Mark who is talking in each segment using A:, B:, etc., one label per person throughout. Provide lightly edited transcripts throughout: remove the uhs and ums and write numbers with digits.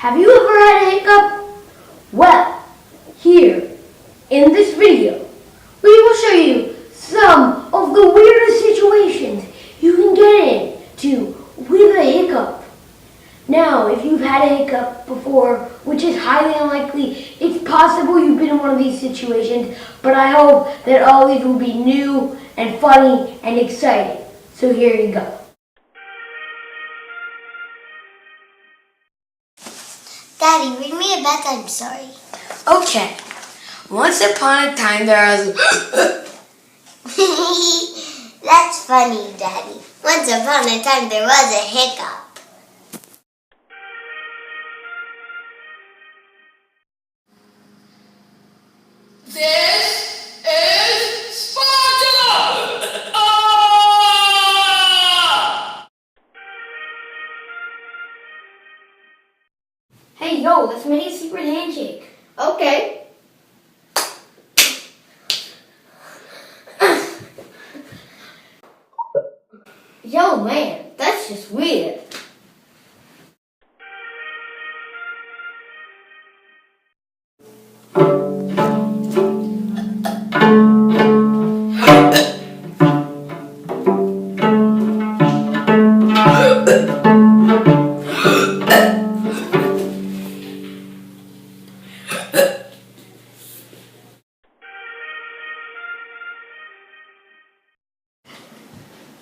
A: Have you ever had a hiccup? Well, here in this video, we will show you some of the weirdest situations you can get into with a hiccup. Now, if you've had a hiccup before, which is highly unlikely, it's possible you've been in one of these situations, but I hope that all these will be new and funny and exciting. So here you go.
B: Daddy, read me a bedtime story.
A: Okay. Once upon a time there was...
B: That's funny, Daddy. Once upon a time there was a hiccup.
C: This is Sparta! Ah!
A: Hey, yo, let's make a secret handshake.
B: Okay.
A: Yo, man, that's just weird.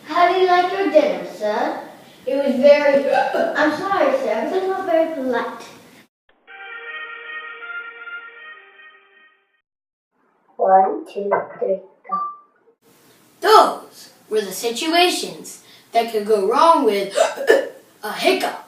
A: How do you like your dinner, sir? It was very... I'm sorry, sir. It was not very polite.
B: One, two, three, go.
A: Those were the situations that could go wrong with a hiccup.